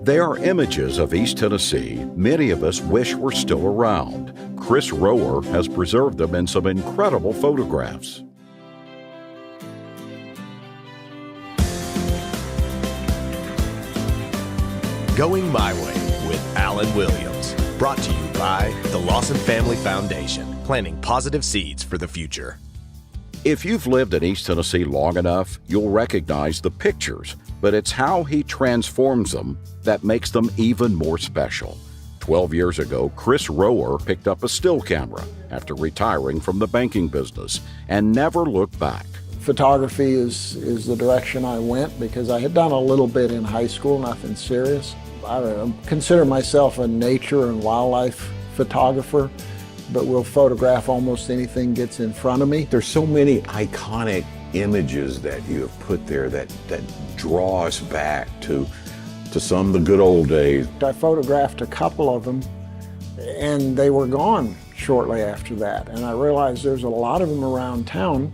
They are images of East Tennessee many of us wish were still around. Chris Rohwer has preserved them in some incredible photographs. Going My Way with Alan Williams. Brought to you by the Lawson Family Foundation, planting positive seeds for the future. If you've lived in East Tennessee long enough, you'll recognize the pictures, but it's how he transforms them that makes them even more special. 12 years ago, Chris Rohwer picked up a still camera after retiring from the banking business and never looked back. Photography is the direction I went because I had done a little bit in high school, nothing serious. I consider myself a nature and wildlife photographer, but will photograph almost anything gets in front of me. There's so many iconic images that you have put there that draw us back to some of the good old days. I photographed a couple of them and they were gone shortly after that. And I realized there's a lot of them around town.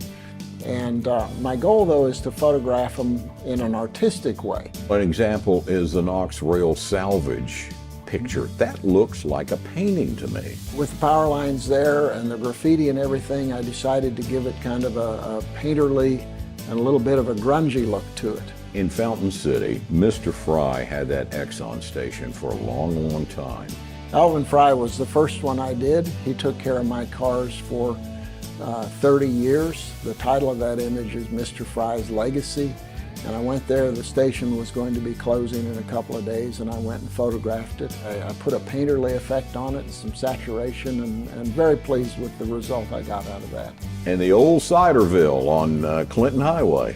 And my goal, though, is to photograph them in an artistic way. An example is the Knox Rail salvage picture. That looks like a painting to me. With the power lines there and the graffiti and everything, I decided to give it kind of a painterly and a little bit of a grungy look to it. In Fountain City, Mr. Fry had that Exxon station for a long, long time. Alvin Fry was the first one I did. He took care of my cars for 30 years. The title of that image is Mr. Fry's Legacy. And I went there, the station was going to be closing in a couple of days, and I went and photographed it. I put a painterly effect on it, and some saturation, and very pleased with the result I got out of that. And the old Ciderville on Clinton Highway.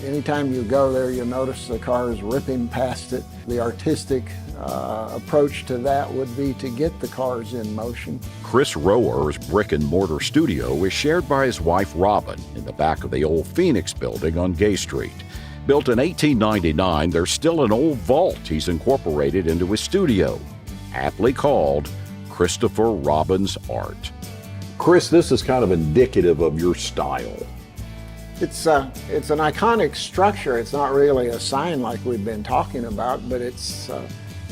Anytime you go there, you'll notice the cars ripping past it. The artistic approach to that would be to get the cars in motion. Chris Rohwer's brick and mortar studio is shared by his wife Robin in the back of the old Phoenix building on Gay Street. Built in 1899, there's still an old vault he's incorporated into his studio, aptly called Christopher Robin's Art. Chris, this is kind of indicative of your style. It's an iconic structure. It's not really a sign like we've been talking about, but it's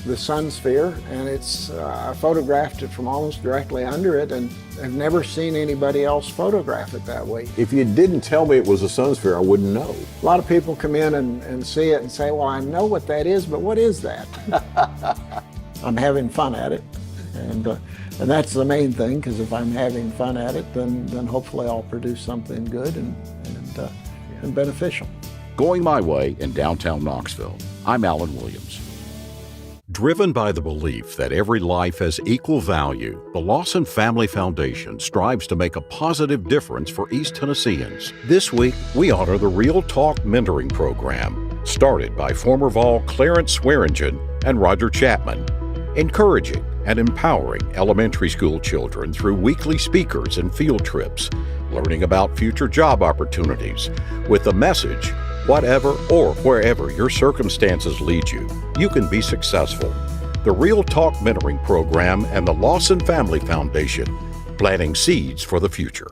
the sun sphere, and I photographed it from almost directly under it, and I've never seen anybody else photograph it that way. If you didn't tell me it was a sun sphere, I wouldn't know. A lot of people come in and see it and say, well, I know what that is, but what is that? I'm having fun at it, and that's the main thing, because if I'm having fun at it, then hopefully I'll produce something good and beneficial. Going My Way in downtown Knoxville, I'm Alan Williams. Driven by the belief that every life has equal value, the Lawson Family Foundation strives to make a positive difference for East Tennesseans. This week, we honor the Real Talk Mentoring Program, started by former Vol Clarence Swearingen and Roger Chapman, encouraging and empowering elementary school children through weekly speakers and field trips, learning about future job opportunities, with the message, whatever or wherever your circumstances lead you, you can be successful. The Real Talk Mentoring Program and the Lawson Family Foundation, planting seeds for the future.